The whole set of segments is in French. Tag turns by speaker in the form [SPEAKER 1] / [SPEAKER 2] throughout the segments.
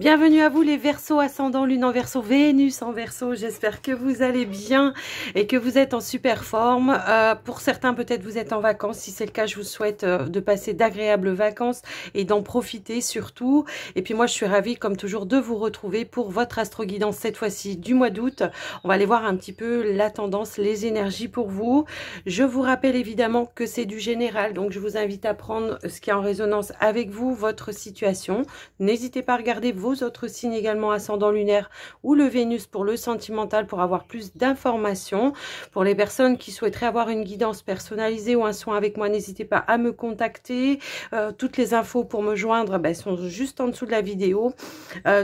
[SPEAKER 1] Bienvenue à vous les Verseaux ascendant Lune en Verseau, Vénus en Verseau. J'espère que vous allez bien et que vous êtes en super forme. Pour certains, peut-être vous êtes en vacances. Si c'est le cas, je vous souhaite de passer d'agréables vacances et d'en profiter surtout. Et puis moi, je suis ravie comme toujours de vous retrouver pour votre astro-guidance cette fois-ci du mois d'août. On va aller voir un petit peu la tendance, les énergies pour vous. Je vous rappelle évidemment que c'est du général, donc je vous invite à prendre ce qui est en résonance avec vous, votre situation. N'hésitez pas à regarder vos autres signes également, ascendant lunaire ou le Vénus pour le sentimental, pour avoir plus d'informations. Pour les personnes qui souhaiteraient avoir une guidance personnalisée ou un soin avec moi, n'hésitez pas à me contacter. Toutes les infos pour me joindre sont juste en dessous de la vidéo,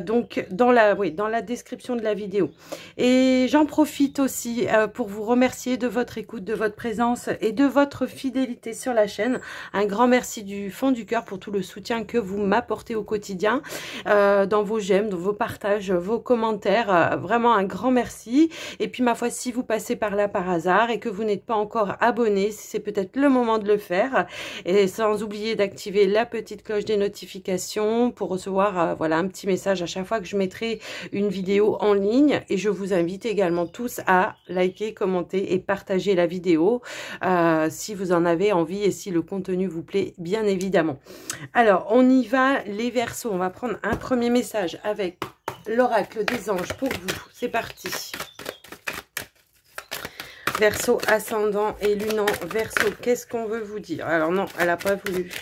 [SPEAKER 1] donc dans la description de la vidéo. Et j'en profite aussi pour vous remercier de votre écoute, de votre présence et de votre fidélité sur la chaîne. Un grand merci du fond du cœur pour tout le soutien que vous m'apportez au quotidien, dans vos j'aime, dans vos partages, vos commentaires. Vraiment un grand merci. Et puis ma foi, si vous passez par là par hasard et que vous n'êtes pas encore abonné, c'est peut-être le moment de le faire. Et sans oublier d'activer la petite cloche des notifications pour recevoir voilà, un petit message à chaque fois que je mettrai une vidéo en ligne. Et je vous invite également tous à liker, commenter et partager la vidéo si vous en avez envie et si le contenu vous plaît, bien évidemment. Alors, on y va, les Verseaux. On va prendre un premier message avec l'oracle des anges pour vous. C'est parti. Verseau ascendant et lune en Verseau. Qu'est-ce qu'on veut vous dire? Alors non, elle n'a pas voulu.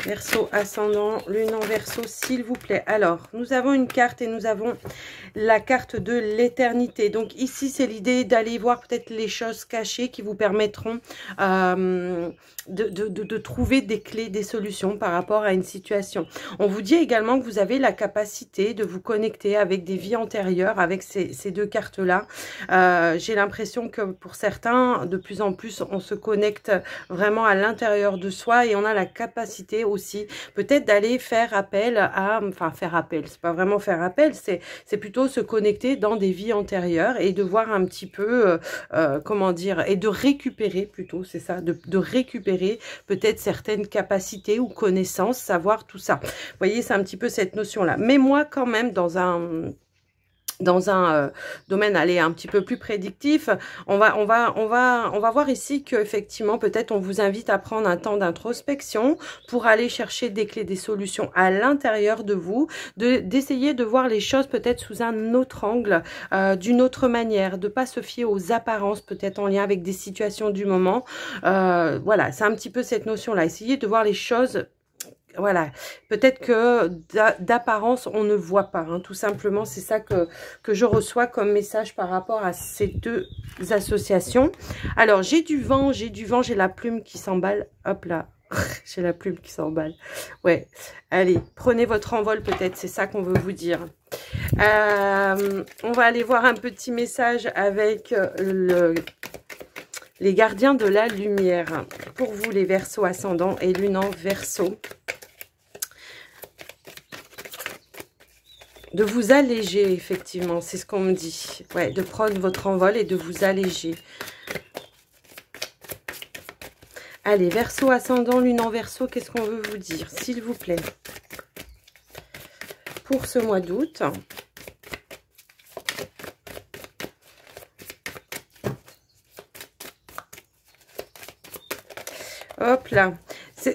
[SPEAKER 1] Verseau ascendant, lune en Verseau, s'il vous plaît. Alors, nous avons une carte et nous avons la carte de l'éternité. Donc ici, c'est l'idée d'aller voir peut-être les choses cachées qui vous permettront de trouver des clés, des solutions par rapport à une situation. On vous dit également que vous avez la capacité de vous connecter avec des vies antérieures avec ces deux cartes-là. J'ai l'impression que pour certains, de plus en plus, on se connecte vraiment à l'intérieur de soi et on a la capacité aussi peut-être d'aller faire appel à... Enfin, faire appel, c'est pas vraiment faire appel, c'est plutôt se connecter dans des vies antérieures et de voir un petit peu, comment dire, et de récupérer plutôt, c'est ça, de récupérer peut-être certaines capacités ou connaissances, savoir tout ça. Vous voyez, c'est un petit peu cette notion-là. Mais moi, quand même, dans un domaine allez un petit peu plus prédictif, on va voir ici que effectivement peut-être on vous invite à prendre un temps d'introspection pour aller chercher des clés, des solutions à l'intérieur de vous, d'essayer de voir les choses peut-être sous un autre angle, d'une autre manière, de pas se fier aux apparences peut-être en lien avec des situations du moment. Voilà, c'est un petit peu cette notion-là, essayer de voir les choses. Voilà, peut-être que d'apparence, on ne voit pas, hein, tout simplement. C'est ça que je reçois comme message par rapport à ces deux associations. Alors, j'ai du vent, j'ai la plume qui s'emballe. Hop là, j'ai la plume qui s'emballe. Ouais, allez, prenez votre envol peut-être, c'est ça qu'on veut vous dire. On va aller voir un petit message avec les gardiens de la lumière. Pour vous, les Verseaux ascendants et lune en Verseau. De vous alléger, effectivement, c'est ce qu'on me dit. Ouais, de prendre votre envol et de vous alléger. Allez, Verseau ascendant, lune en Verseau, qu'est-ce qu'on veut vous dire, s'il vous plaît, pour ce mois d'août? Hop là.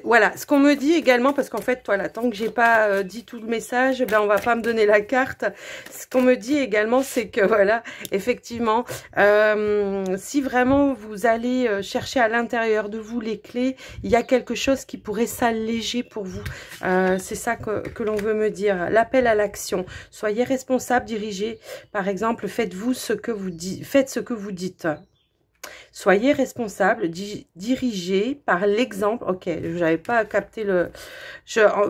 [SPEAKER 1] Voilà, ce qu'on me dit également, parce qu'en fait, voilà, tant que j'ai pas dit tout le message, ben, on va pas me donner la carte. Ce qu'on me dit également, c'est que, voilà, effectivement, si vraiment vous allez chercher à l'intérieur de vous les clés, il y a quelque chose qui pourrait s'alléger pour vous. C'est ça que l'on veut me dire. L'appel à l'action. Soyez responsable, dirigez. Par exemple, faites ce que vous dites. Soyez responsable, dirigez par l'exemple. Ok, je n'avais pas capté le...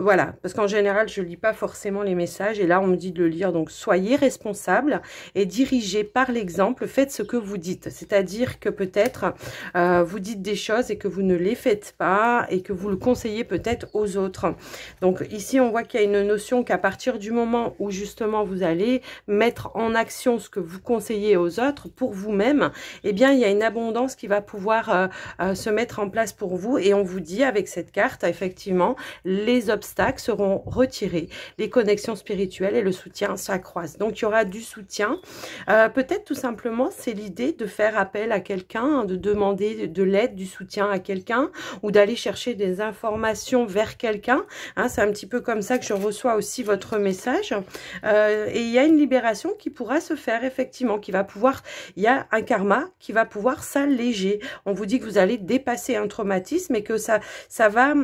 [SPEAKER 1] voilà, parce qu'en général, je ne lis pas forcément les messages. Et là, on me dit de le lire. Donc, soyez responsable et dirigez par l'exemple. Faites ce que vous dites. C'est-à-dire que peut-être, vous dites des choses et que vous ne les faites pas et que vous le conseillez peut-être aux autres. Donc, ici, on voit qu'il y a une notion qu'à partir du moment où, justement, vous allez mettre en action ce que vous conseillez aux autres pour vous-même, eh bien, il y a une abondance l'abondance qui va pouvoir se mettre en place pour vous. Et on vous dit avec cette carte, effectivement, les obstacles seront retirés, les connexions spirituelles et le soutien s'accroissent. Donc, il y aura du soutien. Peut-être tout simplement, c'est l'idée de faire appel à quelqu'un, de demander de l'aide, du soutien à quelqu'un ou d'aller chercher des informations vers quelqu'un. Hein, c'est un petit peu comme ça que je reçois aussi votre message. Et il y a une libération qui pourra se faire, effectivement, qui va pouvoir, il y a un karma qui va pouvoir s'alléger. On vous dit que vous allez dépasser un traumatisme et que ça va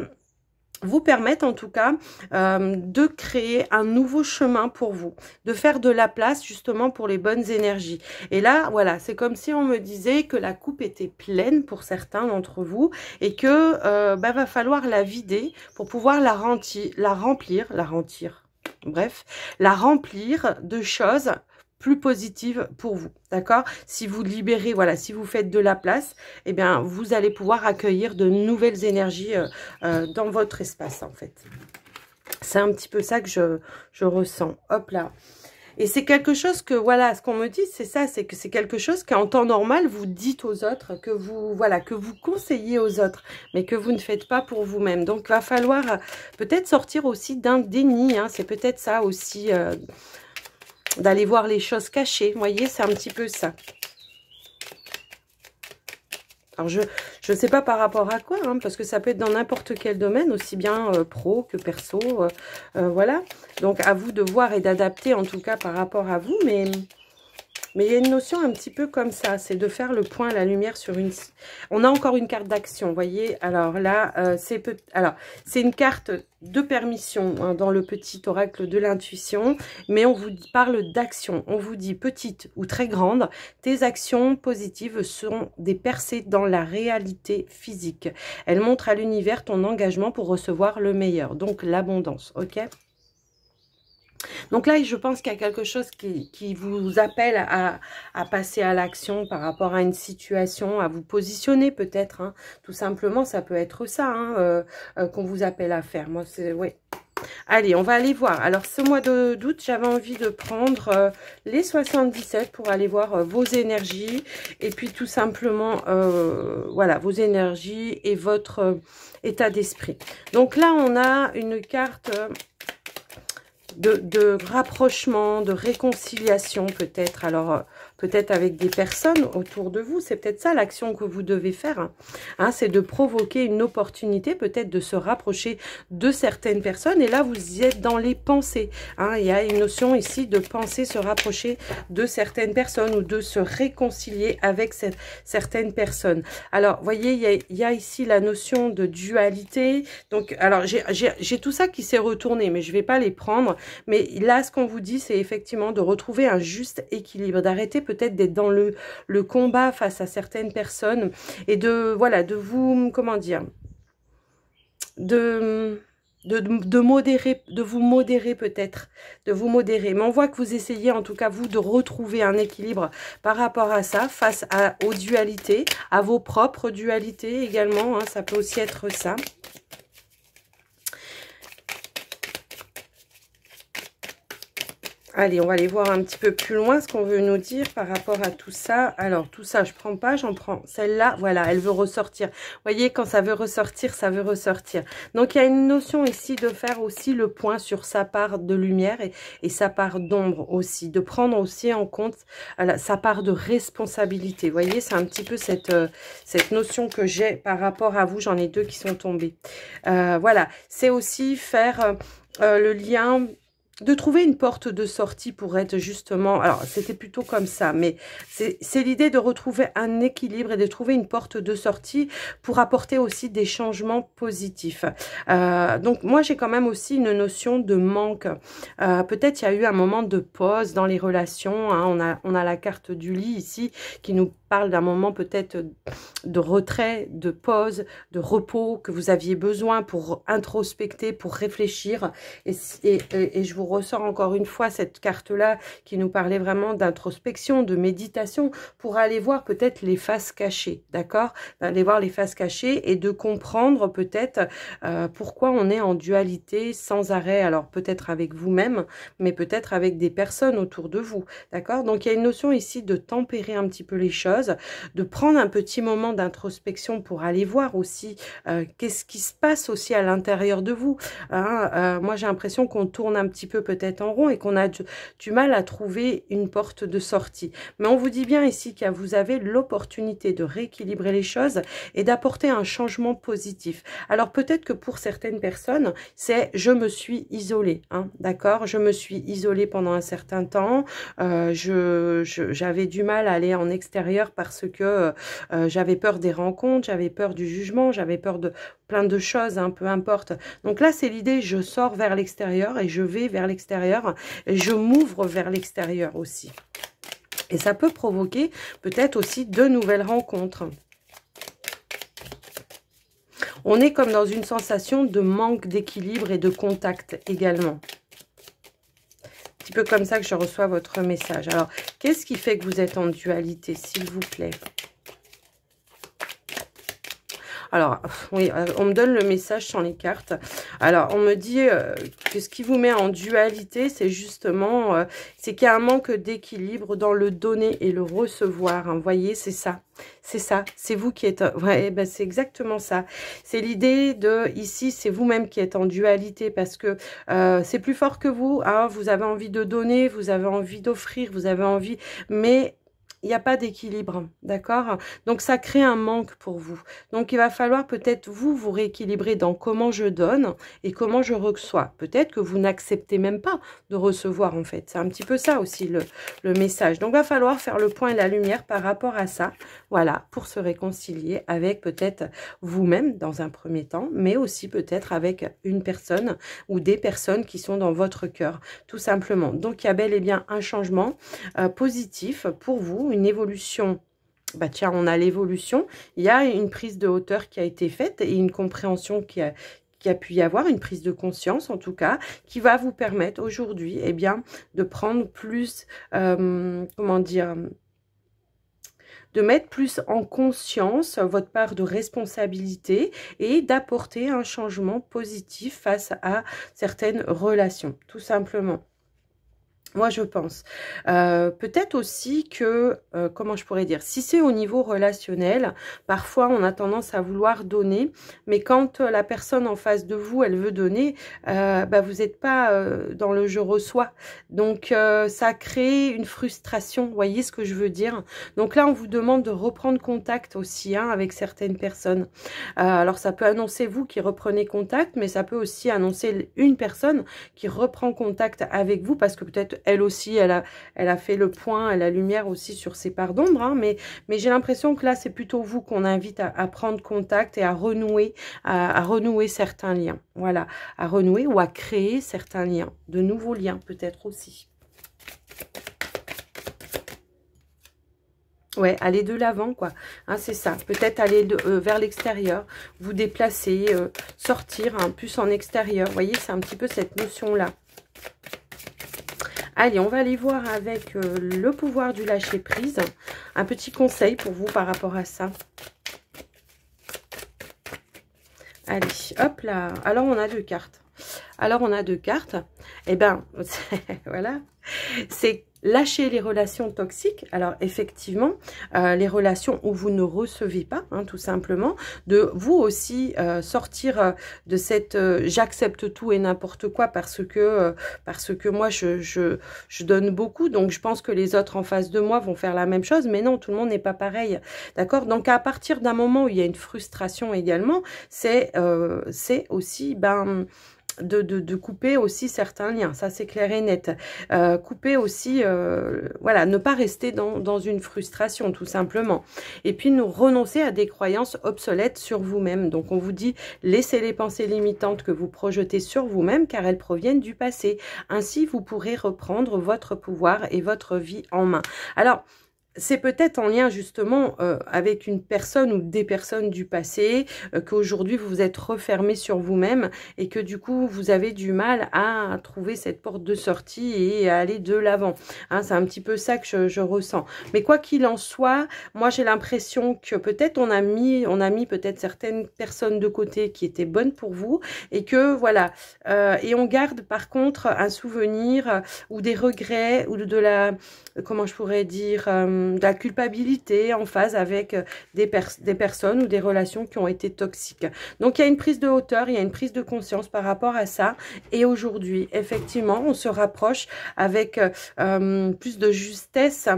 [SPEAKER 1] vous permettre en tout cas de créer un nouveau chemin pour vous, de faire de la place justement pour les bonnes énergies. Et là, voilà, c'est comme si on me disait que la coupe était pleine pour certains d'entre vous et que va falloir la vider pour pouvoir la remplir de choses plus positive pour vous, d'accord? Si vous libérez, voilà, si vous faites de la place, eh bien, vous allez pouvoir accueillir de nouvelles énergies dans votre espace, en fait. C'est un petit peu ça que je ressens. Hop là. Et c'est quelque chose que, voilà, ce qu'on me dit, c'est ça, c'est que c'est quelque chose qu'en temps normal, vous dites aux autres, que vous, voilà, que vous conseillez aux autres, mais que vous ne faites pas pour vous-même. Donc, il va falloir peut-être sortir aussi d'un déni, hein, c'est peut-être ça aussi, d'aller voir les choses cachées. Vous voyez, c'est un petit peu ça. Alors, je ne sais pas par rapport à quoi, hein, parce que ça peut être dans n'importe quel domaine, aussi bien pro que perso. Voilà. Donc, à vous de voir et d'adapter, en tout cas, par rapport à vous. Mais il y a une notion un petit peu comme ça. C'est de faire le point, la lumière sur une... On a encore une carte d'action, vous voyez. Alors là, c'est une carte de permission hein, dans le petit oracle de l'intuition, mais on vous parle d'action. On vous dit petite ou très grande, tes actions positives sont des percées dans la réalité physique. Elles montrent à l'univers ton engagement pour recevoir le meilleur, donc l'abondance, ok? Donc là, je pense qu'il y a quelque chose qui vous appelle à passer à l'action par rapport à une situation, à vous positionner peut-être, hein. Tout simplement, ça peut être ça hein, qu'on vous appelle à faire. Moi, c'est... Oui. Allez, on va aller voir. Alors, ce mois d'août, j'avais envie de prendre les 77 pour aller voir vos énergies. Et puis, tout simplement, voilà, vos énergies et votre état d'esprit. Donc là, on a une carte... de rapprochement, de réconciliation peut-être. Alors, peut-être avec des personnes autour de vous. C'est peut-être ça l'action que vous devez faire. Hein, c'est de provoquer une opportunité, peut-être de se rapprocher de certaines personnes. Et là, vous y êtes dans les pensées. Hein, il y a une notion ici de penser, se rapprocher de certaines personnes ou de se réconcilier avec certaines personnes. Alors, vous voyez, il y a ici la notion de dualité. Donc, alors, j'ai tout ça qui s'est retourné, mais je ne vais pas les prendre. Mais là, ce qu'on vous dit, c'est effectivement de retrouver un juste équilibre, d'arrêter peut-être d'être dans le combat face à certaines personnes et de, voilà, de vous, comment dire, de vous modérer peut-être, de vous modérer. Mais on voit que vous essayez en tout cas, vous, de retrouver un équilibre par rapport à ça, face aux dualités, à vos propres dualités également, hein, ça peut aussi être ça. Allez, on va aller voir un petit peu plus loin ce qu'on veut nous dire par rapport à tout ça. Alors, tout ça, je prends pas, j'en prends celle-là. Voilà, elle veut ressortir. Vous voyez, quand ça veut ressortir, ça veut ressortir. Donc, il y a une notion ici de faire aussi le point sur sa part de lumière et sa part d'ombre aussi. De prendre aussi en compte sa part de responsabilité. Vous voyez, c'est un petit peu cette notion que j'ai par rapport à vous. J'en ai deux qui sont tombés. Voilà, c'est aussi faire le lien... de trouver une porte de sortie pour être justement... Alors, c'était plutôt comme ça, mais c'est l'idée de retrouver un équilibre et de trouver une porte de sortie pour apporter aussi des changements positifs. Donc, moi, j'ai quand même aussi une notion de manque. Peut-être il y a eu un moment de pause dans les relations. Hein. On a la carte du lit ici qui nous parle d'un moment peut-être de retrait, de pause, de repos que vous aviez besoin pour introspecter, pour réfléchir. Et je vous ressort encore une fois cette carte-là qui nous parlait vraiment d'introspection, de méditation, pour aller voir peut-être les faces cachées, d'accord? Aller voir les faces cachées et de comprendre peut-être pourquoi on est en dualité sans arrêt. Alors peut-être avec vous-même, mais peut-être avec des personnes autour de vous, d'accord? Donc il y a une notion ici de tempérer un petit peu les choses, de prendre un petit moment d'introspection pour aller voir aussi qu'est-ce qui se passe aussi à l'intérieur de vous. Hein, moi j'ai l'impression qu'on tourne un petit peu peut-être en rond et qu'on a du mal à trouver une porte de sortie. Mais on vous dit bien ici que vous avez l'opportunité de rééquilibrer les choses et d'apporter un changement positif. Alors peut-être que pour certaines personnes, c'est je me suis isolée, hein, d'accord? Je me suis isolée pendant un certain temps, j'avais du mal à aller en extérieur parce que j'avais peur des rencontres, j'avais peur du jugement, j'avais peur de plein de choses, hein, peu importe. Donc là, c'est l'idée, je sors vers l'extérieur et je vais vers l'extérieur et je m'ouvre vers l'extérieur aussi. Et ça peut provoquer peut-être aussi de nouvelles rencontres. On est comme dans une sensation de manque d'équilibre et de contact également. Un petit peu comme ça que je reçois votre message. Alors, qu'est-ce qui fait que vous êtes en dualité, s'il vous plaît ? Alors, oui, on me donne le message sans les cartes. Alors, on me dit que ce qui vous met en dualité, c'est justement, c'est qu'il y a un manque d'équilibre dans le donner et le recevoir. Hein, vous voyez, c'est ça. C'est ça, c'est vous qui êtes... Ouais, ben c'est exactement ça. C'est l'idée de, ici, c'est vous-même qui êtes en dualité parce que c'est plus fort que vous. Hein, vous avez envie de donner, vous avez envie d'offrir, vous avez envie... Mais il n'y a pas d'équilibre, d'accord? Donc, ça crée un manque pour vous. Donc, il va falloir peut-être vous rééquilibrer dans comment je donne et comment je reçois. Peut-être que vous n'acceptez même pas de recevoir, en fait. C'est un petit peu ça aussi, le message. Donc, il va falloir faire le point et la lumière par rapport à ça. Voilà, pour se réconcilier avec peut-être vous-même dans un premier temps, mais aussi peut-être avec une personne ou des personnes qui sont dans votre cœur, tout simplement. Donc, il y a bel et bien un changement positif pour vous, une évolution. Bah tiens, on a l'évolution, il y a une prise de hauteur qui a été faite et une compréhension qui a pu y avoir, une prise de conscience en tout cas, qui va vous permettre aujourd'hui, eh bien, de prendre plus, comment dire, de mettre plus en conscience votre part de responsabilité et d'apporter un changement positif face à certaines relations, tout simplement. Moi, je pense. Peut-être aussi que, comment je pourrais dire, si c'est au niveau relationnel, parfois on a tendance à vouloir donner, mais quand la personne en face de vous, elle veut donner, bah, vous n'êtes pas dans le « je reçois ». Donc, ça crée une frustration, vous voyez ce que je veux dire? Donc là, on vous demande de reprendre contact aussi hein, avec certaines personnes. Alors, ça peut annoncer vous qui reprenez contact, mais ça peut aussi annoncer une personne qui reprend contact avec vous, parce que peut-être elle aussi, elle a fait le point, la lumière aussi sur ses parts d'ombre, hein, mais j'ai l'impression que là, c'est plutôt vous qu'on invite à prendre contact et à renouer certains liens. Voilà, à renouer ou à créer certains liens, de nouveaux liens peut-être aussi. Ouais, aller de l'avant, quoi. Hein, c'est ça. Peut-être aller vers l'extérieur, vous déplacer, sortir hein, plus en extérieur. Vous voyez, c'est un petit peu cette notion-là. Allez, on va aller voir avec le pouvoir du lâcher-prise. Un petit conseil pour vous par rapport à ça. Allez, hop là. Alors, on a deux cartes. Eh bien, voilà. C'est lâcher les relations toxiques. Alors, effectivement, les relations où vous ne recevez pas, hein, tout simplement. De vous aussi sortir de cette j'accepte tout et n'importe quoi parce que moi, je donne beaucoup. Donc, je pense que les autres en face de moi vont faire la même chose. Mais non, tout le monde n'est pas pareil. D'accord? Donc, à partir d'un moment où il y a une frustration également, c'est aussi... de couper aussi certains liens, ça c'est clair et net. Couper aussi, voilà, ne pas rester dans une frustration tout simplement. Et puis nous renoncer à des croyances obsolètes sur vous-même. Donc on vous dit, laissez les pensées limitantes que vous projetez sur vous-même car elles proviennent du passé. Ainsi vous pourrez reprendre votre pouvoir et votre vie en main. Alors, c'est peut-être en lien justement avec une personne ou des personnes du passé, qu'aujourd'hui vous vous êtes refermé sur vous-même et que du coup vous avez du mal à trouver cette porte de sortie et à aller de l'avant. Hein, c'est un petit peu ça que je ressens. Mais quoi qu'il en soit, moi j'ai l'impression que peut-être on a mis peut-être certaines personnes de côté qui étaient bonnes pour vous et que voilà, et on garde par contre un souvenir ou des regrets ou de la, comment je pourrais dire, de la culpabilité en phase avec des personnes ou des relations qui ont été toxiques. Donc il y a une prise de hauteur, il y a une prise de conscience par rapport à ça. Et aujourd'hui, effectivement, on se rapproche avec plus de justesse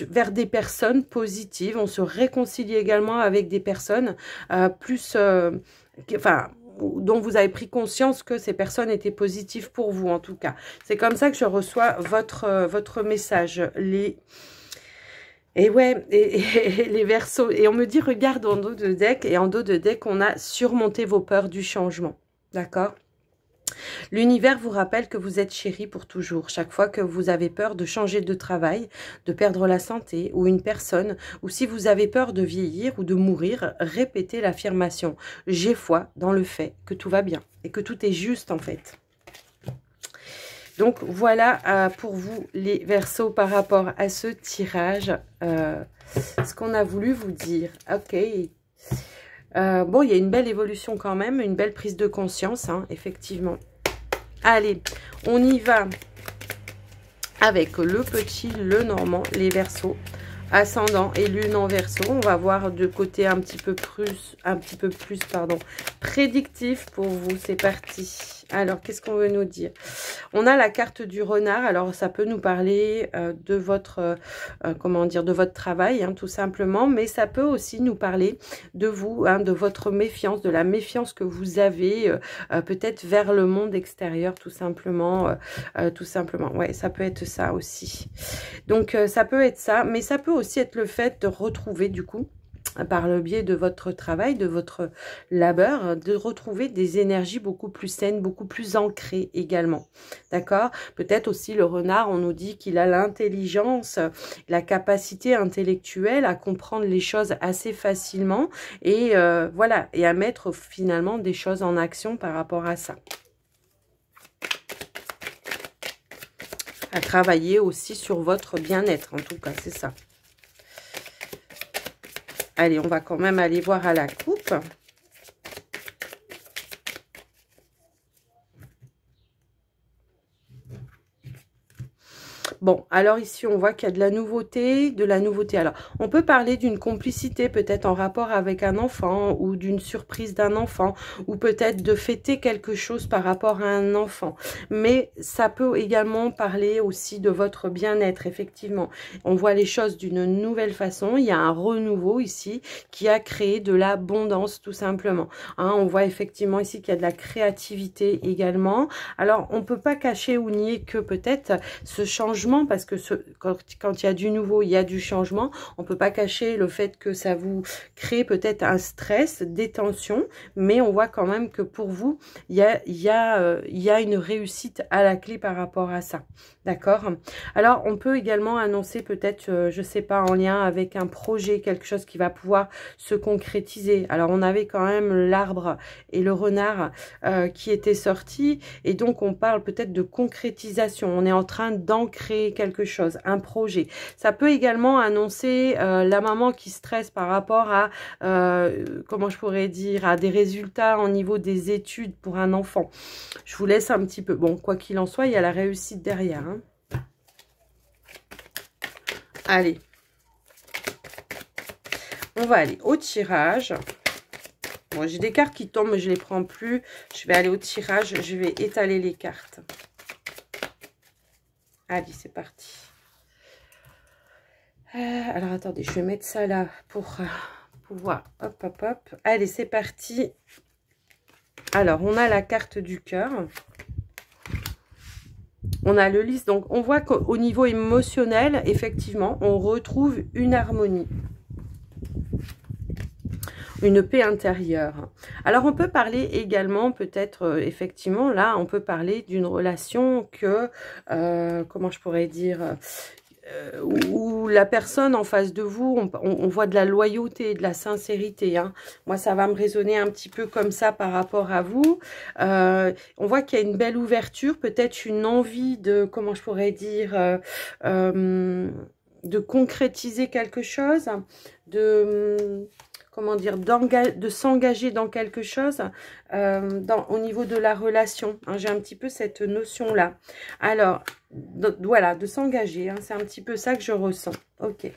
[SPEAKER 1] vers des personnes positives. On se réconcilie également avec des personnes dont vous avez pris conscience que ces personnes étaient positives pour vous, en tout cas. C'est comme ça que je reçois votre message. Et ouais, et les Verseaux. Et on me dit, regarde en dos de deck. Et en dos de deck, on a surmonté vos peurs du changement. D'accord ? L'univers vous rappelle que vous êtes chéri pour toujours. Chaque fois que vous avez peur de changer de travail, de perdre la santé ou une personne, ou si vous avez peur de vieillir ou de mourir, répétez l'affirmation. J'ai foi dans le fait que tout va bien et que tout est juste en fait. Donc voilà pour vous les Verseaux par rapport à ce tirage, ce qu'on a voulu vous dire. Ok. Bon, il y a une belle évolution quand même, une belle prise de conscience, hein, effectivement. Allez, on y va avec le petit, le normand, les Verseaux, ascendant et lune en Verseau. On va voir de côté un petit peu plus, prédictif pour vous. C'est parti. Alors, qu'est-ce qu'on veut nous dire? On a la carte du renard. Alors, ça peut nous parler de votre, de votre travail, hein, tout simplement. Mais ça peut aussi nous parler de vous, hein, de votre méfiance, de la méfiance que vous avez peut-être vers le monde extérieur, tout simplement. Ouais, ça peut être ça aussi. Donc, ça peut être ça. Mais ça peut aussi être le fait de retrouver, du coup, par le biais de votre travail, de votre labeur, de retrouver des énergies beaucoup plus saines, beaucoup plus ancrées également. D'accord? Peut-être aussi le renard, on nous dit qu'il a l'intelligence, la capacité intellectuelle à comprendre les choses assez facilement et voilà, et à mettre finalement des choses en action par rapport à ça. À travailler aussi sur votre bien-être, en tout cas, c'est ça. Allez, on va quand même aller voir à la coupe. Bon, alors ici, on voit qu'il y a de la nouveauté, Alors, on peut parler d'une complicité, peut-être en rapport avec un enfant, ou d'une surprise d'un enfant, ou peut-être de fêter quelque chose par rapport à un enfant. Mais ça peut également parler aussi de votre bien-être, effectivement. On voit les choses d'une nouvelle façon. Il y a un renouveau ici qui a créé de l'abondance, tout simplement. Hein, on voit effectivement ici qu'il y a de la créativité également. Alors, on ne peut pas cacher ou nier que peut-être ce changement, parce que quand il y a du nouveau, il y a du changement. On ne peut pas cacher le fait que ça vous crée peut-être un stress, des tensions, mais on voit quand même que pour vous, il y a une réussite à la clé par rapport à ça. D'accord? Alors, on peut également annoncer peut-être, je ne sais pas, en lien avec un projet, quelque chose qui va pouvoir se concrétiser. Alors, on avait quand même l'arbre et le renard qui étaient sortis, et donc on parle peut-être de concrétisation. On est en train d'ancrer quelque chose, un projet. Ça peut également annoncer la maman qui stresse par rapport à, comment je pourrais dire, à des résultats au niveau des études pour un enfant. Je vous laisse un petit peu. Bon, quoi qu'il en soit, il y a la réussite derrière. Hein. Allez. On va aller au tirage. Bon, j'ai des cartes qui tombent, mais je ne les prends plus. Je vais aller au tirage. Je vais étaler les cartes. Allez, c'est parti. Alors, attendez, je vais mettre ça là pour pouvoir... Hop, hop, hop. Allez, c'est parti. Alors, on a la carte du cœur. On a le lys. Donc, on voit qu'au niveau émotionnel, effectivement, on retrouve une harmonie. Une paix intérieure. Alors, on peut parler également, peut-être, effectivement, là, on peut parler d'une relation que, comment je pourrais dire, où la personne en face de vous, on voit de la loyauté, de la sincérité. Hein. Moi, ça va me résonner un petit peu comme ça par rapport à vous. On voit qu'il y a une belle ouverture, peut-être une envie de, comment je pourrais dire, de concrétiser quelque chose, de... comment dire, de s'engager dans quelque chose au niveau de la relation. Hein, j'ai un petit peu cette notion-là. Alors, voilà, de s'engager. Hein, c'est un petit peu ça que je ressens. Ok.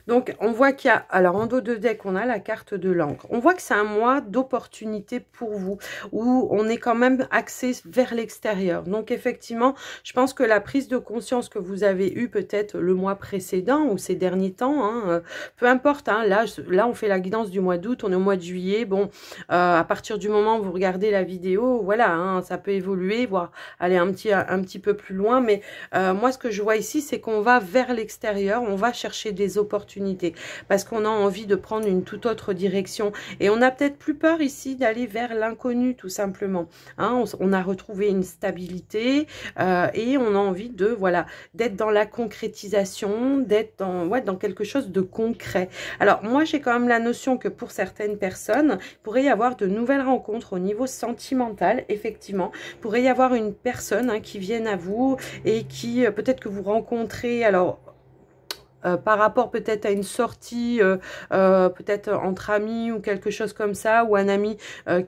[SPEAKER 1] Donc, on voit qu'il y a, alors en dos de deck, on a la carte de l'encre. On voit que c'est un mois d'opportunité pour vous, où on est quand même axé vers l'extérieur. Donc, effectivement, je pense que la prise de conscience que vous avez eue peut-être le mois précédent ou ces derniers temps, hein, peu importe, hein, là, on fait la guidance du mois d'août, on est au mois de juillet. Bon, à partir du moment où vous regardez la vidéo, voilà, hein, ça peut évoluer, voire aller un petit peu plus loin. Mais moi, ce que je vois ici, c'est qu'on va vers l'extérieur, on va chercher des opportunités parce qu'on a envie de prendre une toute autre direction et on a peut-être plus peur ici d'aller vers l'inconnu tout simplement. Hein, on a retrouvé une stabilité et on a envie de voilà d'être dans la concrétisation, d'être dans quelque chose de concret. Alors moi j'ai quand même la notion que pour certaines personnes, il pourrait y avoir de nouvelles rencontres au niveau sentimental, effectivement. Il pourrait y avoir une personne hein, qui vienne à vous et qui peut-être que vous rencontrez alors par rapport peut-être à une sortie, peut-être entre amis ou quelque chose comme ça, ou un ami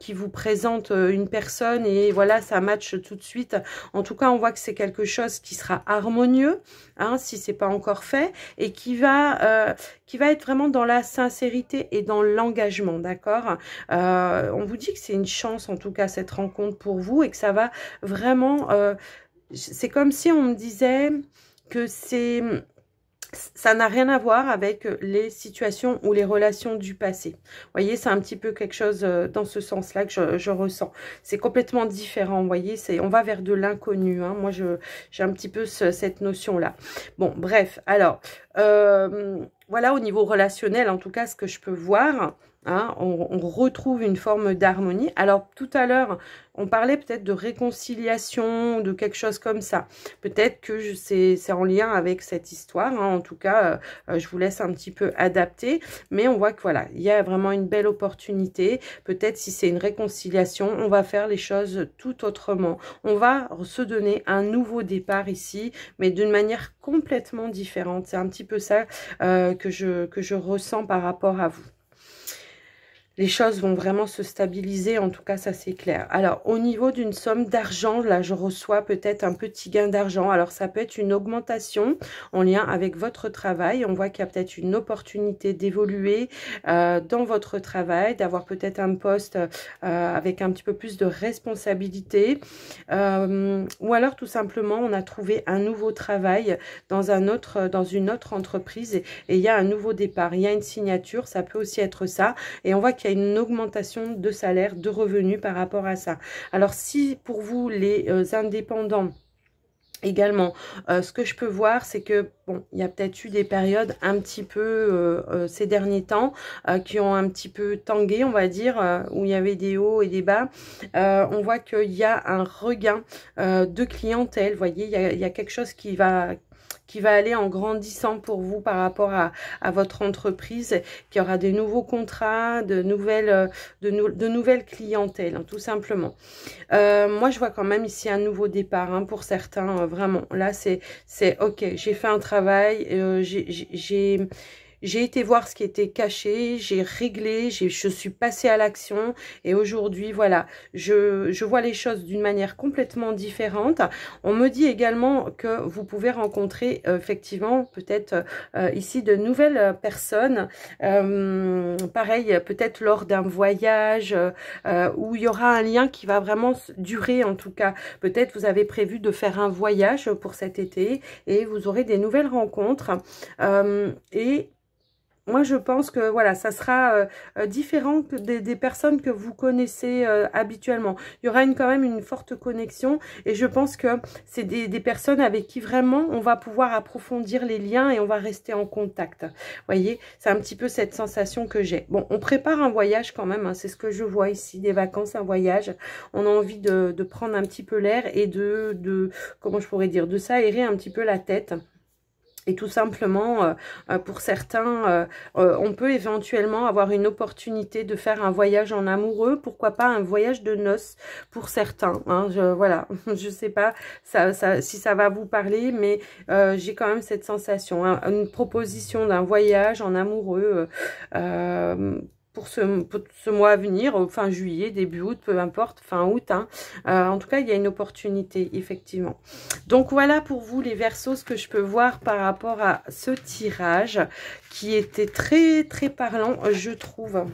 [SPEAKER 1] qui vous présente une personne et voilà, ça match tout de suite. En tout cas, on voit que c'est quelque chose qui sera harmonieux, hein, si c'est pas encore fait, et qui va être vraiment dans la sincérité et dans l'engagement, d'accord. On vous dit que c'est une chance, en tout cas, cette rencontre pour vous, et que ça va vraiment... c'est comme si on me disait que ça n'a rien à voir avec les situations ou les relations du passé. Vous voyez, c'est un petit peu quelque chose dans ce sens-là que je ressens. C'est complètement différent, vous voyez, on va vers de l'inconnu. Hein. Moi, j'ai un petit peu cette notion-là. Bon, bref, alors, voilà, au niveau relationnel, en tout cas, ce que je peux voir... Hein, on retrouve une forme d'harmonie. Alors, tout à l'heure, on parlait peut-être de réconciliation, de quelque chose comme ça. Peut-être que c'est en lien avec cette histoire. Hein. En tout cas, je vous laisse un petit peu adapter. Mais on voit que voilà, il y a vraiment une belle opportunité. Peut-être si c'est une réconciliation, on va faire les choses tout autrement. On va se donner un nouveau départ ici, mais d'une manière complètement différente. C'est un petit peu ça que je ressens par rapport à vous. Les choses vont vraiment se stabiliser, en tout cas, ça c'est clair. Alors, au niveau d'une somme d'argent, là, je reçois peut-être un petit gain d'argent. Alors, ça peut être une augmentation en lien avec votre travail. On voit qu'il y a peut-être une opportunité d'évoluer dans votre travail, d'avoir peut-être un poste avec un petit peu plus de responsabilité. Ou alors, tout simplement, on a trouvé un nouveau travail dans une autre entreprise et il y a un nouveau départ. Il y a une signature, ça peut aussi être ça. Et on voit qu'il y a une augmentation de salaire, de revenus par rapport à ça. Alors, si pour vous, les indépendants, également, ce que je peux voir, c'est que, bon, il y a peut-être eu des périodes un petit peu ces derniers temps qui ont un petit peu tangué, on va dire, où il y avait des hauts et des bas. On voit qu'il y a un regain de clientèle, vous voyez, il y a quelque chose qui va aller en grandissant pour vous par rapport à votre entreprise, qui aura des nouveaux contrats, de nouvelles clientèles, hein, tout simplement. Moi, je vois quand même ici un nouveau départ hein, pour certains, vraiment. Là, c'est ok, j'ai fait un travail, j'ai été voir ce qui était caché, j'ai réglé, je suis passée à l'action et aujourd'hui, voilà, je vois les choses d'une manière complètement différente. On me dit également que vous pouvez rencontrer effectivement peut-être ici de nouvelles personnes, pareil, peut-être lors d'un voyage où il y aura un lien qui va vraiment durer en tout cas. Peut-être vous avez prévu de faire un voyage pour cet été et vous aurez des nouvelles rencontres et moi, je pense que voilà, ça sera différent que des personnes que vous connaissez habituellement. Il y aura quand même une forte connexion et je pense que c'est des personnes avec qui vraiment on va pouvoir approfondir les liens et on va rester en contact. Vous voyez, c'est un petit peu cette sensation que j'ai. Bon, on prépare un voyage quand même, hein, c'est ce que je vois ici, des vacances, un voyage. On a envie de prendre un petit peu l'air et comment je pourrais dire, de s'aérer un petit peu la tête. Et tout simplement, pour certains, on peut éventuellement avoir une opportunité de faire un voyage en amoureux. Pourquoi pas un voyage de noces pour certains. Hein, voilà, je sais pas si ça va vous parler, mais j'ai quand même cette sensation. Hein, une proposition d'un voyage en amoureux pour ce mois à venir, fin juillet, début août, peu importe, fin août. Hein. En tout cas, il y a une opportunité, effectivement. Donc, voilà pour vous, les Verseaux, ce que je peux voir par rapport à ce tirage qui était très, très parlant, je trouve.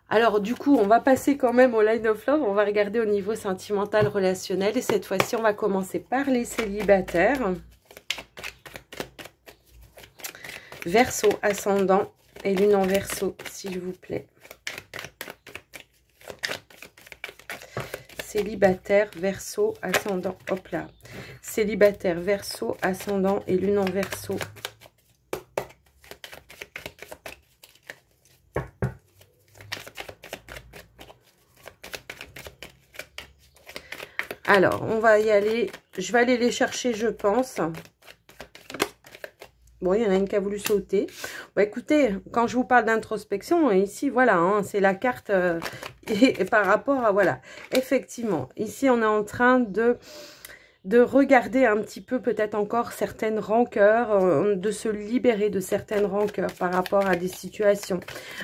[SPEAKER 1] Alors, du coup, on va passer quand même au Line of Love. On va regarder au niveau sentimental, relationnel. Et cette fois-ci, on va commencer par les célibataires. Verseau, ascendant et lune en Verseau, s'il vous plaît. Célibataire, Verseau, ascendant, hop là. Célibataire, Verseau, ascendant et lune en Verseau. Alors, on va y aller. Je vais aller les chercher, je pense. Bon, il y en a une qui a voulu sauter. Bon, écoutez, quand je vous parle d'introspection, ici, voilà, hein, c'est la carte et par rapport à, voilà, effectivement, ici, on est en train de regarder un petit peu peut-être encore certaines rancœurs, de se libérer de certaines rancœurs par rapport à des situations.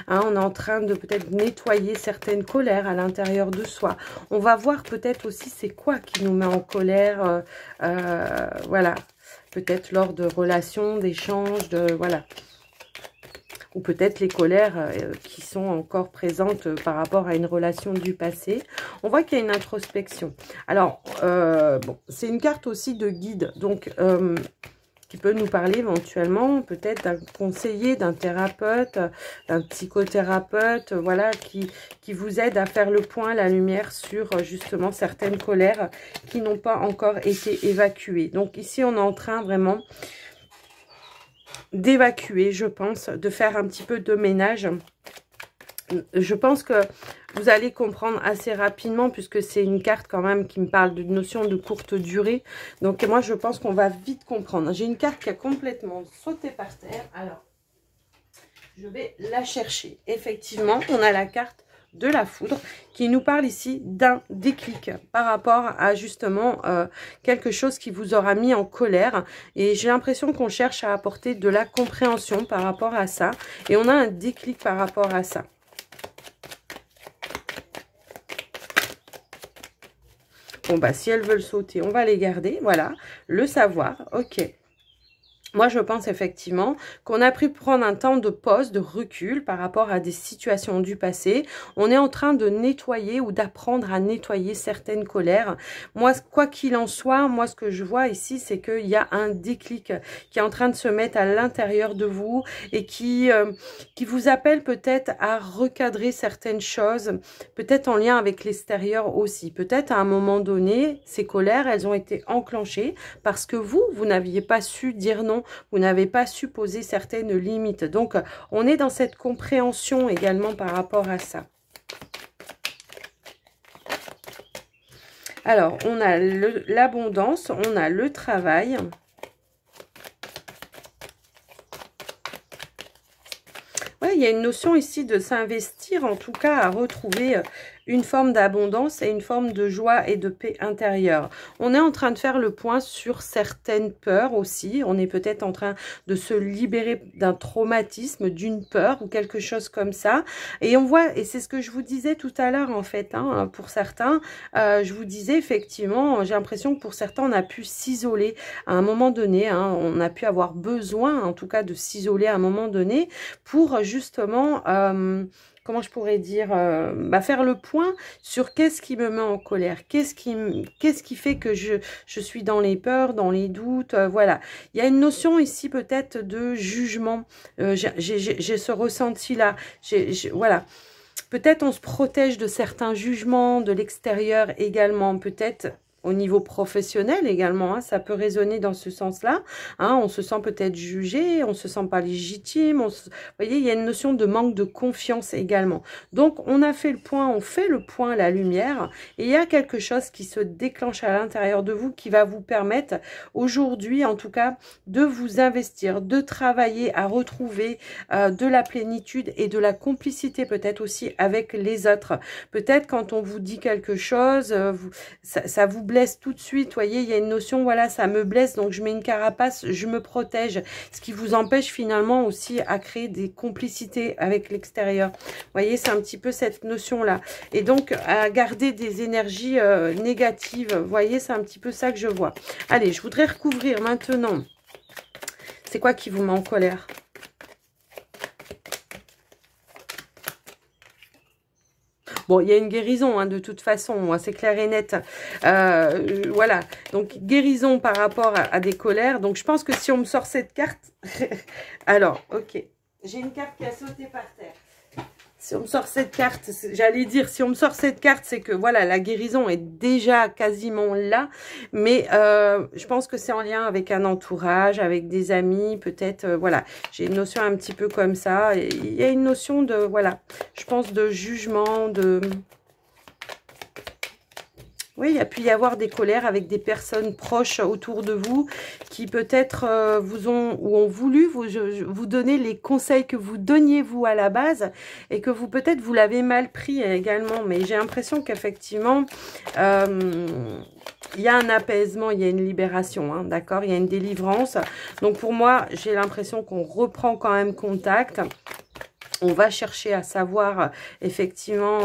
[SPEAKER 1] Hein, on est en train de peut-être nettoyer certaines colères à l'intérieur de soi. On va voir peut-être aussi c'est quoi qui nous met en colère, voilà. Peut-être lors de relations, d'échanges, voilà. Ou peut-être les colères qui sont encore présentes par rapport à une relation du passé. On voit qu'il y a une introspection. Alors, bon, c'est une carte aussi de guide, donc qui peut nous parler éventuellement peut-être d'un conseiller, d'un thérapeute, d'un psychothérapeute, voilà, qui vous aide à faire le point, la lumière sur justement certaines colères qui n'ont pas encore été évacuées. Donc ici, on est en train vraiment d'évacuer, je pense, de faire un petit peu de ménage. Je pense que vous allez comprendre assez rapidement puisque c'est une carte quand même qui me parle d'une notion de courte durée. Donc moi, je pense qu'on va vite comprendre. J'ai une carte qui a complètement sauté par terre. Alors, je vais la chercher. Effectivement, on a la carte de la foudre qui nous parle ici d'un déclic par rapport à justement quelque chose qui vous aura mis en colère. Et j'ai l'impression qu'on cherche à apporter de la compréhension par rapport à ça. Et on a un déclic par rapport à ça. Bon, bah, si elles veulent sauter, on va les garder. Voilà, le savoir. Ok. Moi, je pense effectivement qu'on a pu prendre un temps de pause, de recul par rapport à des situations du passé. On est en train de nettoyer ou d'apprendre à nettoyer certaines colères. Moi, quoi qu'il en soit, moi, ce que je vois ici, c'est qu'il y a un déclic qui est en train de se mettre à l'intérieur de vous et qui vous appelle peut-être à recadrer certaines choses, peut-être en lien avec l'extérieur aussi. Peut-être à un moment donné, ces colères, elles ont été enclenchées parce que vous n'aviez pas su dire non. Vous n'avez pas su poser certaines limites. Donc, on est dans cette compréhension également par rapport à ça. Alors, on a l'abondance, on a le travail. Ouais, il y a une notion ici de s'investir, en tout cas à retrouver une forme d'abondance et une forme de joie et de paix intérieure. On est en train de faire le point sur certaines peurs aussi. On est peut-être en train de se libérer d'un traumatisme, d'une peur ou quelque chose comme ça. Et on voit, et c'est ce que je vous disais tout à l'heure en fait, hein, pour certains, je vous disais effectivement, j'ai l'impression que pour certains, on a pu s'isoler à un moment donné. Hein, on a pu avoir besoin en tout cas de s'isoler à un moment donné pour justement... comment je pourrais dire, faire le point sur qu'est-ce qui me met en colère, qu'est-ce qui fait que je suis dans les peurs, dans les doutes, voilà. Il y a une notion ici peut-être de jugement, j'ai ce ressenti-là, voilà. Peut-être on se protège de certains jugements de l'extérieur également, peut-être au niveau professionnel également, hein, ça peut résonner dans ce sens-là. Hein, on se sent peut-être jugé, on se sent pas légitime. Vous voyez, il y a une notion de manque de confiance également. Donc, on a fait le point, on fait le point, la lumière. Et il y a quelque chose qui se déclenche à l'intérieur de vous qui va vous permettre aujourd'hui, en tout cas, de vous investir, de travailler à retrouver de la plénitude et de la complicité peut-être aussi avec les autres. Peut-être quand on vous dit quelque chose, ça vous blesse tout de suite, voyez, il y a une notion, voilà, ça me blesse, donc je mets une carapace, je me protège, ce qui vous empêche finalement aussi à créer des complicités avec l'extérieur. Vous voyez, c'est un petit peu cette notion-là. Et donc, à garder des énergies négatives, vous voyez, c'est un petit peu ça que je vois. Allez, je voudrais recouvrir maintenant. C'est quoi qui vous met en colère ? Bon, il y a une guérison, hein, de toute façon, c'est clair et net. Voilà, donc guérison par rapport à des colères. Donc, je pense que si on me sort cette carte... Alors, ok, j'ai une carte qui a sauté par terre. Si on me sort cette carte, j'allais dire, si on me sort cette carte, c'est que, voilà, la guérison est déjà quasiment là. Mais je pense que c'est en lien avec un entourage, avec des amis, peut-être, voilà. J'ai une notion un petit peu comme ça. Et il y a une notion de, voilà, je pense de jugement, de... Oui, il y a pu y avoir des colères avec des personnes proches autour de vous qui peut-être vous ont ou ont voulu vous donner les conseils que vous donniez vous à la base et que vous peut-être vous l'avez mal pris également. Mais j'ai l'impression qu'effectivement, il y a un apaisement, il y a une libération, hein, d'accord? Il y a une délivrance. Donc pour moi, j'ai l'impression qu'on reprend quand même contact. On va chercher à savoir effectivement...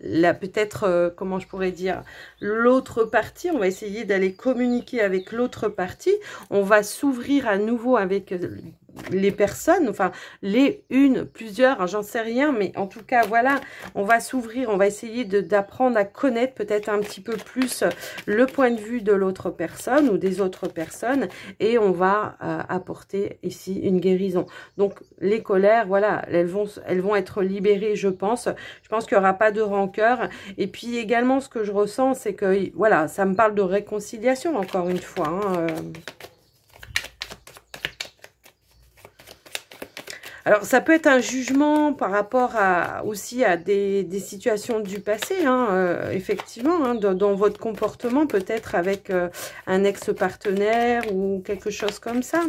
[SPEAKER 1] là peut-être, comment je pourrais dire, l'autre partie, on va essayer d'aller communiquer avec l'autre partie, on va s'ouvrir à nouveau avec les personnes, enfin plusieurs, hein, j'en sais rien, mais en tout cas voilà, on va s'ouvrir, on va essayer d'apprendre à connaître peut-être un petit peu plus le point de vue de l'autre personne ou des autres personnes, et on va apporter ici une guérison. Donc les colères, voilà, elles vont être libérées, je pense qu'il n'y aura pas de rancœur. Et puis également ce que je ressens, c'est que voilà, ça me parle de réconciliation encore une fois, hein, Alors, ça peut être un jugement par rapport aussi à des situations du passé, hein, effectivement, hein, dans votre comportement, peut-être avec un ex-partenaire ou quelque chose comme ça.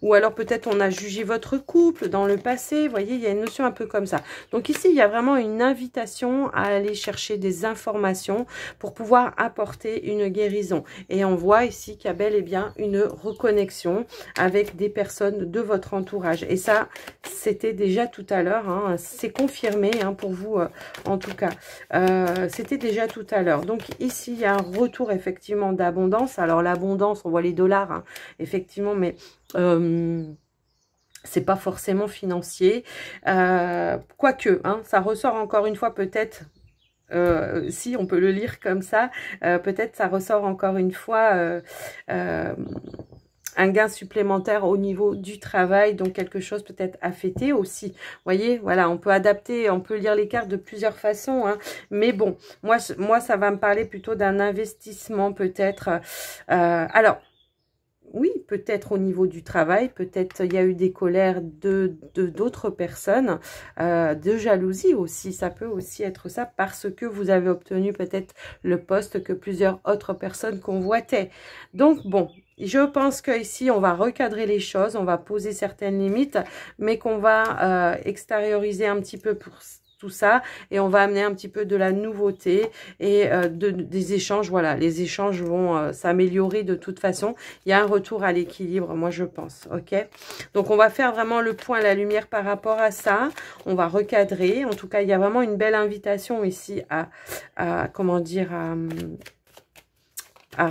[SPEAKER 1] Ou alors, peut-être, on a jugé votre couple dans le passé. Vous voyez, il y a une notion un peu comme ça. Donc, ici, il y a vraiment une invitation à aller chercher des informations pour pouvoir apporter une guérison. Et on voit ici qu'il y a bel et bien une reconnexion avec des personnes de votre entourage. Et ça, c'était déjà tout à l'heure, hein, c'est confirmé hein, pour vous en tout cas. C'était déjà tout à l'heure. Donc ici, il y a un retour effectivement d'abondance. Alors l'abondance, on voit les dollars, hein, effectivement, mais... c'est pas forcément financier. Quoique, hein, ça ressort encore une fois peut-être... si on peut le lire comme ça, peut-être ça ressort encore une fois un gain supplémentaire au niveau du travail, donc quelque chose peut-être à fêter aussi. Vous voyez, voilà, on peut adapter, on peut lire les cartes de plusieurs façons, hein, mais bon, moi ça va me parler plutôt d'un investissement peut-être. Alors, oui, peut-être au niveau du travail, peut-être il y a eu des colères d'autres personnes, de jalousie aussi, ça peut aussi être ça, parce que vous avez obtenu peut-être le poste que plusieurs autres personnes convoitaient. Donc bon, je pense qu'ici on va recadrer les choses, on va poser certaines limites, mais qu'on va extérioriser un petit peu pour tout ça, et on va amener un petit peu de la nouveauté et des échanges. Voilà, les échanges vont s'améliorer de toute façon. Il y a un retour à l'équilibre, moi je pense, ok? Donc on va faire vraiment le point, la lumière par rapport à ça. On va recadrer. En tout cas, il y a vraiment une belle invitation ici à comment dire, à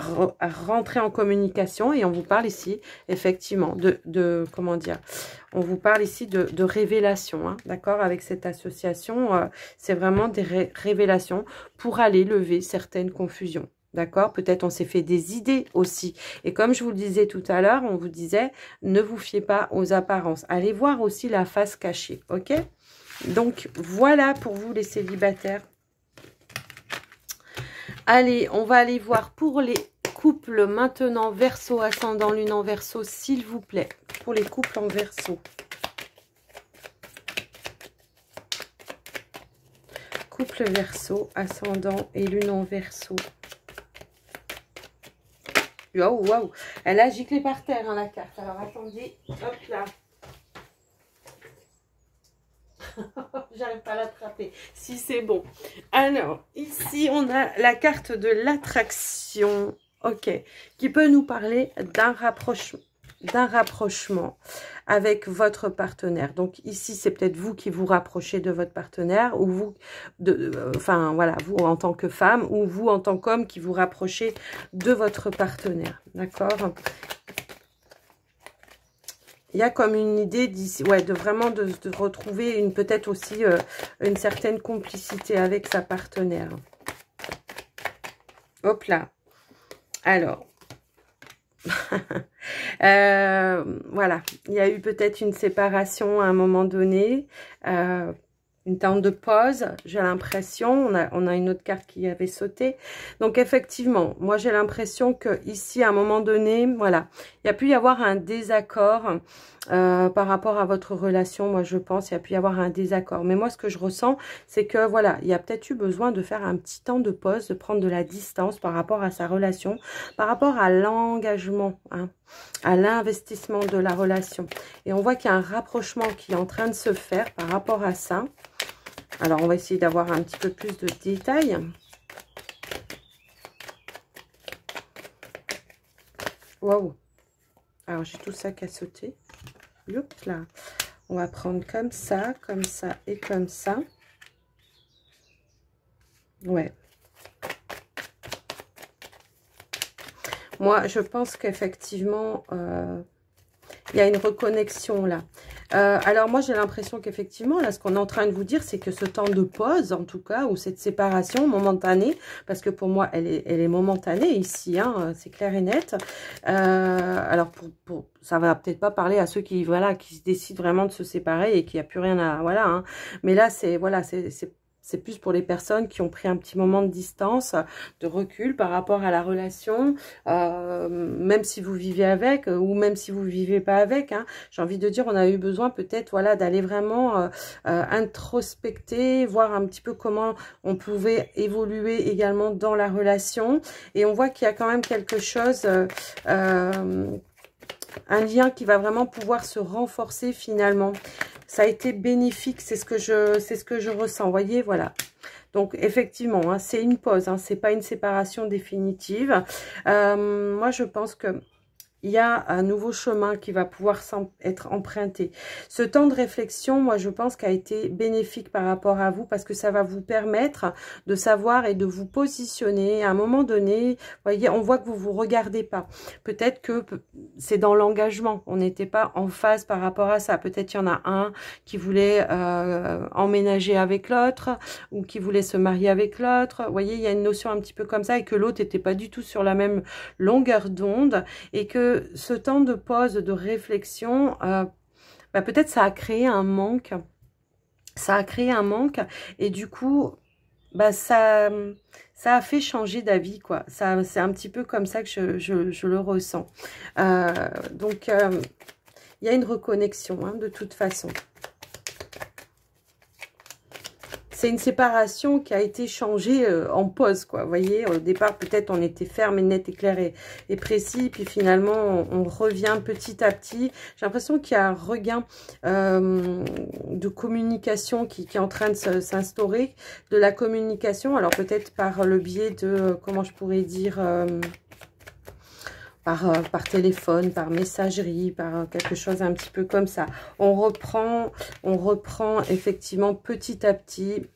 [SPEAKER 1] rentrer en communication. Et on vous parle ici, effectivement, comment dire, on vous parle ici de révélation, hein, d'accord? Avec cette association, c'est vraiment des révélations pour aller lever certaines confusions. D'accord? Peut-être on s'est fait des idées aussi. Et comme je vous le disais tout à l'heure, on vous disait, ne vous fiez pas aux apparences. Allez voir aussi la face cachée, ok? Donc, voilà pour vous les célibataires. Allez, on va aller voir pour les couples maintenant, Verseau, ascendant, lune en Verseau, s'il vous plaît. Pour les couples en Verseau. Couple Verseau, ascendant et lune en Verseau. Waouh, waouh. Elle a giclé par terre, hein, la carte. Alors, attendez. Hop là. J'arrive pas à l'attraper. Si, c'est bon. Alors, ici, on a la carte de l'attraction. Ok. Qui peut nous parler d'un rapprochement avec votre partenaire. Donc ici, c'est peut-être vous qui vous rapprochez de votre partenaire, ou vous, enfin voilà, vous en tant que femme, ou vous en tant qu'homme qui vous rapprochez de votre partenaire. D'accord? Il y a comme une idée d'ici, ouais, de vraiment de retrouver peut-être aussi une certaine complicité avec sa partenaire. Hop là. Alors, voilà, il y a eu peut-être une séparation à un moment donné, une temps de pause, j'ai l'impression. On a une autre carte qui avait sauté. Donc effectivement, moi j'ai l'impression que ici à un moment donné, voilà, il y a pu y avoir un désaccord par rapport à votre relation. Moi je pense il y a pu y avoir un désaccord. Mais moi ce que je ressens, c'est que voilà, il y a peut-être eu besoin de faire un petit temps de pause, de prendre de la distance par rapport à sa relation, par rapport à l'engagement, hein, à l'investissement de la relation. Et on voit qu'il y a un rapprochement qui est en train de se faire par rapport à ça. Alors, on va essayer d'avoir un petit peu plus de détails. Waouh! Alors, j'ai tout ça qui a sauté. Hop là. On va prendre comme ça et comme ça. Ouais. Moi, je pense qu'effectivement, il y a une reconnexion là. Alors moi j'ai l'impression qu'effectivement là ce qu'on est en train de vous dire c'est que ce temps de pause en tout cas ou cette séparation momentanée, parce que pour moi elle est momentanée ici, hein, c'est clair et net. Alors ça va peut-être pas parler à ceux qui voilà qui se décident vraiment de se séparer et qui a plus rien à voilà, hein, mais là c'est voilà c'est plus pour les personnes qui ont pris un petit moment de distance, de recul par rapport à la relation, même si vous vivez avec ou même si vous vivez pas avec. Hein, j'ai envie de dire, on a eu besoin peut-être voilà d'aller vraiment introspecter, voir un petit peu comment on pouvait évoluer également dans la relation. Et on voit qu'il y a quand même quelque chose... un lien qui va vraiment pouvoir se renforcer finalement. Ça a été bénéfique, c'est ce que je ressens. Vous voyez, voilà. Donc effectivement, hein, c'est une pause, hein, c'est pas une séparation définitive. Moi, je pense que il y a un nouveau chemin qui va pouvoir être emprunté. Ce temps de réflexion, moi, je pense qu'a été bénéfique par rapport à vous parce que ça va vous permettre de savoir et de vous positionner. À un moment donné, vous voyez, on voit que vous vous regardez pas. Peut-être que c'est dans l'engagement. On n'était pas en phase par rapport à ça. Peut-être il y en a un qui voulait emménager avec l'autre ou qui voulait se marier avec l'autre. Vous voyez, il y a une notion un petit peu comme ça et que l'autre n'était pas du tout sur la même longueur d'onde et que ce temps de pause, de réflexion, peut-être ça a créé un manque. Ça a créé un manque et du coup, ça a fait changer d'avis, quoi. C'est un petit peu comme ça que je le ressens. Donc, il y a une reconnexion, hein, de toute façon. C'est une séparation qui a été changée en pause, quoi. Vous voyez, au départ, peut-être on était ferme et net et clair et précis. Puis finalement, on revient petit à petit. J'ai l'impression qu'il y a un regain de communication qui est en train de s'instaurer. De la communication, alors peut-être par le biais de, comment je pourrais dire... par téléphone, par messagerie, par quelque chose un petit peu comme ça. On reprend effectivement petit à petit,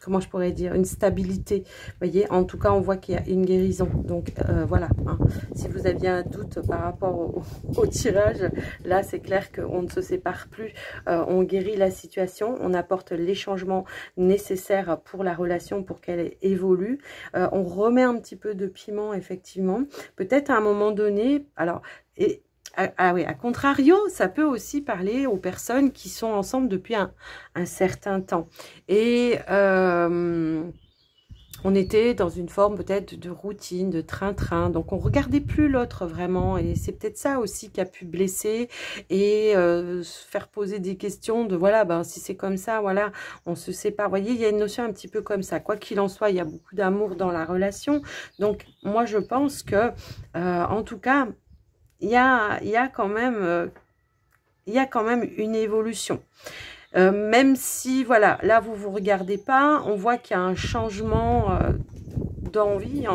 [SPEAKER 1] comment je pourrais dire, une stabilité. Vous voyez, en tout cas, on voit qu'il y a une guérison. Donc, voilà. Hein. Si vous aviez un doute par rapport au tirage, là, c'est clair qu'on ne se sépare plus. On guérit la situation, on apporte les changements nécessaires pour la relation, pour qu'elle évolue. On remet un petit peu de piment, effectivement. Peut-être à un moment donné, alors... oui, à contrario, ça peut aussi parler aux personnes qui sont ensemble depuis un certain temps. Et on était dans une forme peut-être de routine, de train-train. Donc, on ne regardait plus l'autre vraiment. Et c'est peut-être ça aussi qui a pu blesser et se faire poser des questions de, voilà, ben, si c'est comme ça, voilà, on se sépare. Vous voyez, il y a une notion un petit peu comme ça. Quoi qu'il en soit, il y a beaucoup d'amour dans la relation. Donc, moi, je pense que, en tout cas, il y a quand même une évolution. Même si, voilà, là, vous regardez pas, on voit qu'il y a un changement d'envie.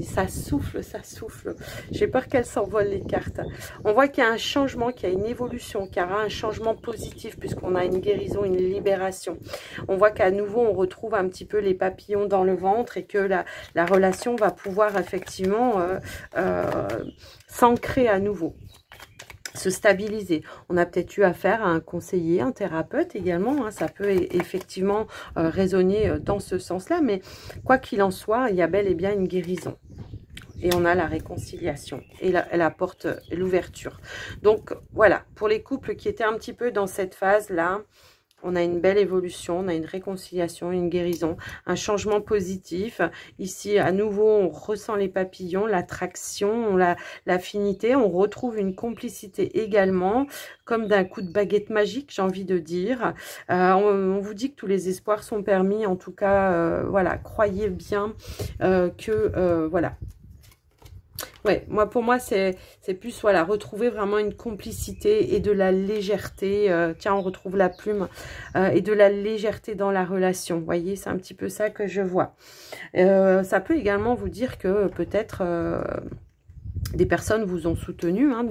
[SPEAKER 1] Ça souffle, ça souffle. J'ai peur qu'elles s'envolent, les cartes. On voit qu'il y a un changement, qu'il y a une évolution, qu'il y aura un changement positif, puisqu'on a une guérison, une libération. On voit qu'à nouveau, on retrouve un petit peu les papillons dans le ventre et que la relation va pouvoir effectivement s'ancrer à nouveau, se stabiliser. On a peut-être eu affaire à un conseiller, un thérapeute également, hein, ça peut effectivement résonner dans ce sens-là, mais quoi qu'il en soit, il y a bel et bien une guérison. Et on a la réconciliation et elle apporte l'ouverture. Donc voilà, pour les couples qui étaient un petit peu dans cette phase-là, on a une belle évolution, on a une réconciliation, une guérison, un changement positif. Ici, à nouveau, on ressent les papillons, l'attraction, l'affinité. On retrouve une complicité également, comme d'un coup de baguette magique, j'ai envie de dire. On vous dit que tous les espoirs sont permis. En tout cas, voilà, croyez bien que, voilà. Ouais, pour moi, c'est plus, voilà, retrouver vraiment une complicité et de la légèreté. Tiens, on retrouve la plume et de la légèreté dans la relation. Vous voyez, c'est un petit peu ça que je vois. Ça peut également vous dire que peut-être des personnes vous ont soutenu hein,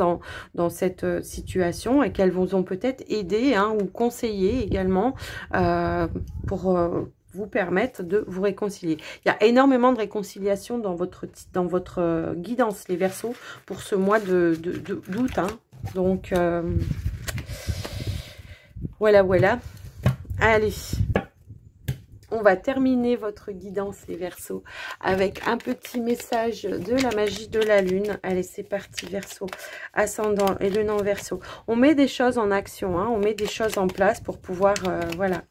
[SPEAKER 1] dans cette situation et qu'elles vous ont peut-être aidé hein, ou conseillé également pour... vous permettre de vous réconcilier. Il y a énormément de réconciliation dans votre guidance, les Verseaux, pour ce mois d'août. Hein. Donc, voilà. Allez, on va terminer votre guidance, les Verseaux, avec un petit message de la magie de la Lune. Allez, c'est parti, Verseau, ascendant et Lune en Verseau. On met des choses en action, hein, on met des choses en place pour pouvoir, voilà.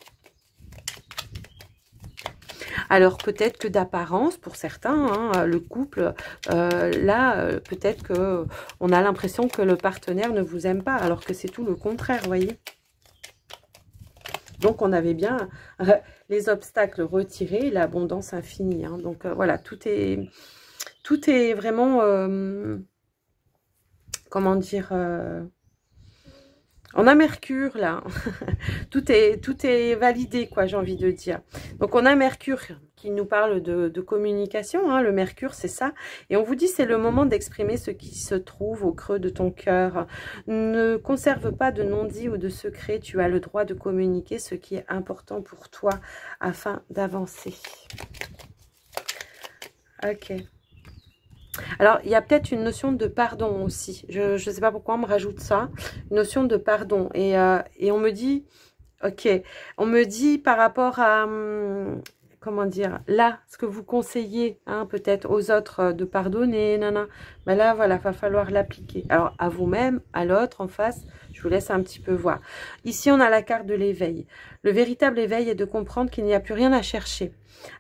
[SPEAKER 1] Alors, peut-être que d'apparence, pour certains, hein, le couple, là, peut-être qu'on a l'impression que le partenaire ne vous aime pas, alors que c'est tout le contraire, vous voyez. Donc, on avait bien les obstacles retirés, l'abondance infinie. Hein. Donc, voilà, tout est vraiment, comment dire... on a Mercure, là. tout est validé, quoi, j'ai envie de dire. Donc, on a Mercure qui nous parle de communication. Hein. Le Mercure, c'est ça. Et on vous dit, c'est le moment d'exprimer ce qui se trouve au creux de ton cœur. Ne conserve pas de non-dit ou de secret. Tu as le droit de communiquer ce qui est important pour toi afin d'avancer. Ok. Alors, il y a peut-être une notion de pardon aussi. Je ne sais pas pourquoi on me rajoute ça. Une notion de pardon. Et on me dit, ok, on me dit par rapport à, comment dire, là, ce que vous conseillez, hein, peut-être aux autres de pardonner, nana. Ben là, voilà, va falloir l'appliquer. Alors, à vous-même, à l'autre en face, je vous laisse un petit peu voir. Ici, on a la carte de l'éveil. Le véritable éveil est de comprendre qu'il n'y a plus rien à chercher.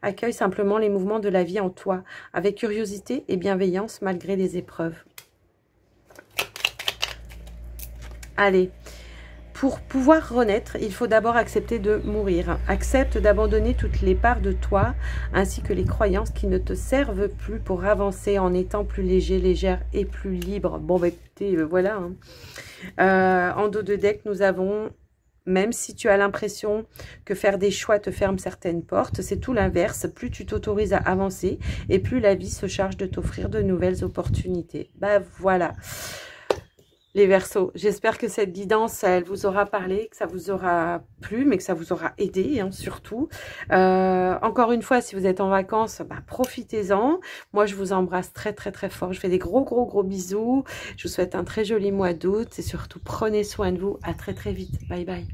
[SPEAKER 1] Accueille simplement les mouvements de la vie en toi, avec curiosité et bienveillance malgré les épreuves. Allez, pour pouvoir renaître, il faut d'abord accepter de mourir. Accepte d'abandonner toutes les parts de toi, ainsi que les croyances qui ne te servent plus pour avancer en étant plus léger, légère et plus libre. Bon, bah écoutez, voilà. Hein. En dos de deck, nous avons... Même si tu as l'impression que faire des choix te ferme certaines portes, c'est tout l'inverse. Plus tu t'autorises à avancer et plus la vie se charge de t'offrir de nouvelles opportunités. Bah voilà. les Verseaux. J'espère que cette guidance, elle vous aura parlé, que ça vous aura plu, mais que ça vous aura aidé, hein, surtout. Encore une fois, si vous êtes en vacances, bah, profitez-en. Moi, je vous embrasse très, très, très fort. Je fais des gros, gros, gros bisous. Je vous souhaite un très joli mois d'août et surtout, prenez soin de vous. À très, très vite. Bye, bye.